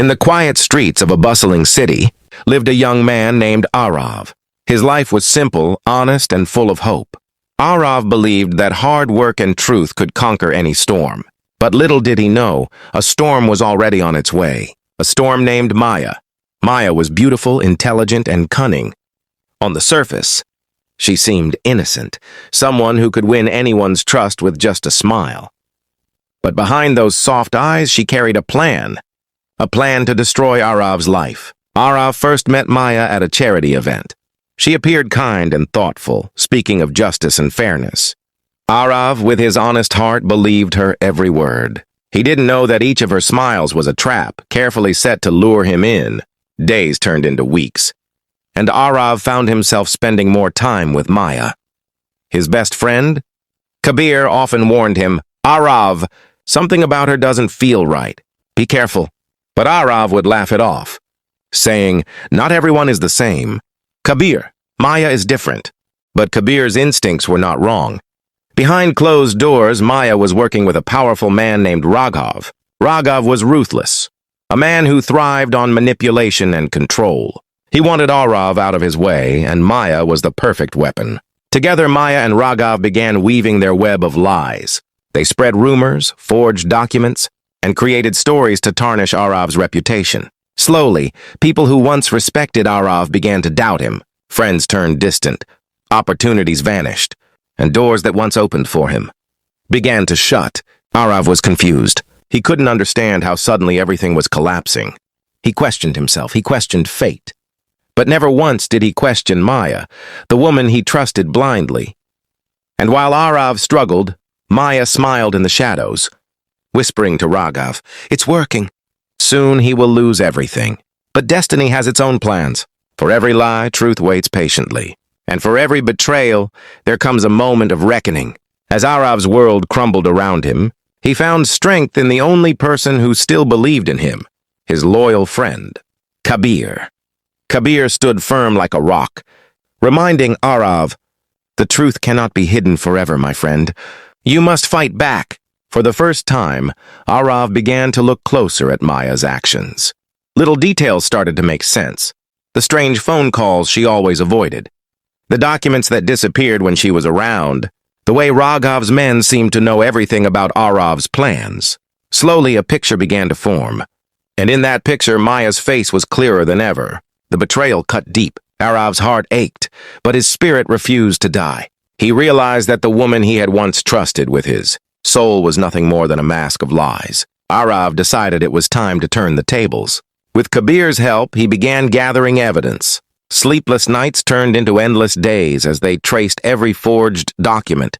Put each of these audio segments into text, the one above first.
In the quiet streets of a bustling city lived a young man named Aarav. His life was simple, honest, and full of hope. Aarav believed that hard work and truth could conquer any storm. But little did he know, a storm was already on its way. A storm named Maya. Maya was beautiful, intelligent, and cunning. On the surface, she seemed innocent, someone who could win anyone's trust with just a smile. But behind those soft eyes, she carried a plan to destroy Aarav's life. Aarav first met Maya at a charity event. She appeared kind and thoughtful, speaking of justice and fairness. Aarav, with his honest heart, believed her every word. He didn't know that each of her smiles was a trap, carefully set to lure him in. Days turned into weeks, and Aarav found himself spending more time with Maya. His best friend, Kabir, often warned him, "Aarav, something about her doesn't feel right. Be careful." But Aarav would laugh it off, saying, "Not everyone is the same. Kabir, Maya is different." But Kabir's instincts were not wrong. Behind closed doors, Maya was working with a powerful man named Raghav. Raghav was ruthless, a man who thrived on manipulation and control. He wanted Aarav out of his way, and Maya was the perfect weapon. Together, Maya and Raghav began weaving their web of lies. They spread rumors, forged documents, and created stories to tarnish Aarav's reputation. Slowly, people who once respected Aarav began to doubt him. Friends turned distant, opportunities vanished, and doors that once opened for him began to shut. Aarav was confused. He couldn't understand how suddenly everything was collapsing. He questioned himself. He questioned fate. But never once did he question Maya, the woman he trusted blindly. And while Aarav struggled, Maya smiled in the shadows, whispering to Raghav, "It's working. Soon he will lose everything." But destiny has its own plans. For every lie, truth waits patiently. And for every betrayal, there comes a moment of reckoning. As Aarav's world crumbled around him, he found strength in the only person who still believed in him, his loyal friend, Kabir. Kabir stood firm like a rock, reminding Aarav, "The truth cannot be hidden forever, my friend. You must fight back." For the first time, Aarav began to look closer at Maya's actions. Little details started to make sense. The strange phone calls she always avoided, the documents that disappeared when she was around, the way Raghav's men seemed to know everything about Aarav's plans. Slowly, a picture began to form, and in that picture, Maya's face was clearer than ever. The betrayal cut deep. Aarav's heart ached, but his spirit refused to die. He realized that the woman he had once trusted with his soul was nothing more than a mask of lies. Aarav decided it was time to turn the tables. With Kabir's help, he began gathering evidence. Sleepless nights turned into endless days as they traced every forged document,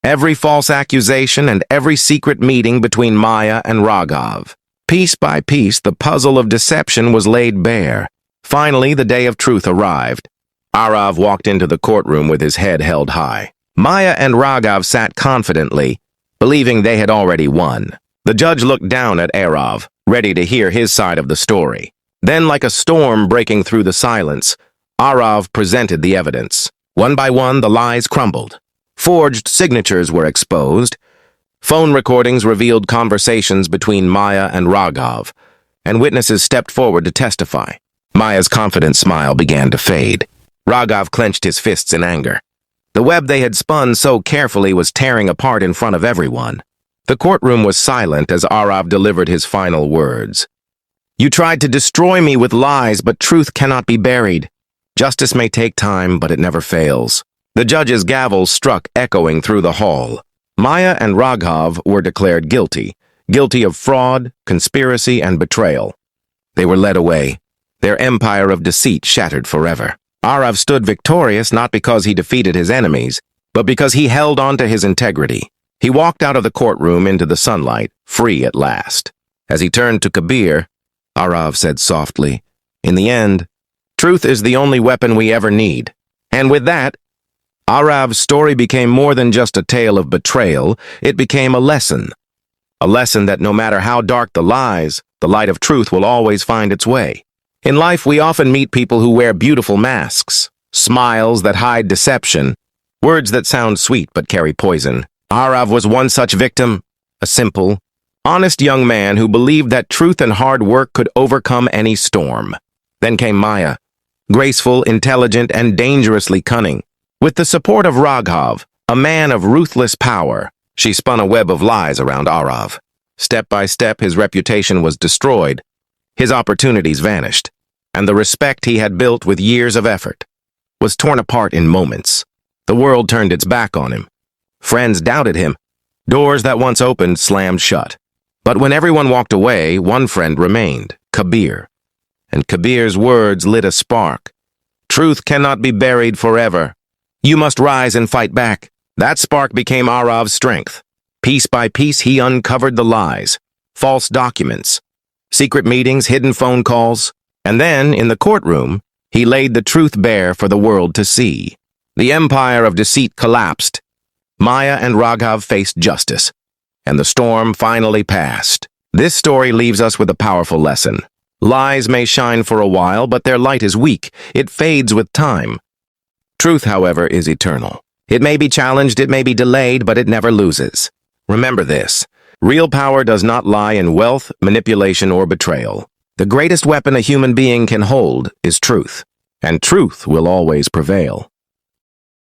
every false accusation, and every secret meeting between Maya and Raghav. Piece by piece, the puzzle of deception was laid bare. Finally, the day of truth arrived. Aarav walked into the courtroom with his head held high. Maya and Raghav sat confidently, believing they had already won. The judge looked down at Aarav, ready to hear his side of the story. Then, like a storm breaking through the silence, Aarav presented the evidence. One by one, the lies crumbled. Forged signatures were exposed. Phone recordings revealed conversations between Maya and Raghav, and witnesses stepped forward to testify. Maya's confident smile began to fade. Raghav clenched his fists in anger. The web they had spun so carefully was tearing apart in front of everyone. The courtroom was silent as Aarav delivered his final words. "You tried to destroy me with lies, but truth cannot be buried. Justice may take time, but it never fails." The judge's gavel struck, echoing through the hall. Maya and Raghav were declared guilty of fraud, conspiracy, and betrayal. They were led away, their empire of deceit shattered forever. Aarav stood victorious not because he defeated his enemies, but because he held on to his integrity. He walked out of the courtroom into the sunlight, free at last. As he turned to Kabir, Aarav said softly, "In the end, truth is the only weapon we ever need." And with that, Aarav's story became more than just a tale of betrayal. It became a lesson. A lesson that no matter how dark the lies, the light of truth will always find its way. In life, we often meet people who wear beautiful masks, smiles that hide deception, words that sound sweet but carry poison. Aarav was one such victim, a simple, Honest young man who believed that truth and hard work could overcome any storm. Then came Maya, graceful, intelligent, and dangerously cunning. With the support of Raghav, a man of ruthless power, she spun a web of lies around Aarav. Step by step, his reputation was destroyed, his opportunities vanished, and the respect he had built with years of effort was torn apart in moments. The world turned its back on him. Friends doubted him. Doors that once opened slammed shut. But when everyone walked away, one friend remained, Kabir. And Kabir's words lit a spark. Truth cannot be buried forever. You must rise and fight back. That spark became Aarav's strength. Piece by piece, he uncovered the lies, false documents, secret meetings, hidden phone calls, and then, in the courtroom, he laid the truth bare for the world to see. The empire of deceit collapsed. Maya and Raghav faced justice, and the storm finally passed. This story leaves us with a powerful lesson. Lies may shine for a while, but their light is weak. It fades with time. Truth, however, is eternal. It may be challenged, it may be delayed, but it never loses. Remember this. Real power does not lie in wealth, manipulation, or betrayal. The greatest weapon a human being can hold is truth, and truth will always prevail.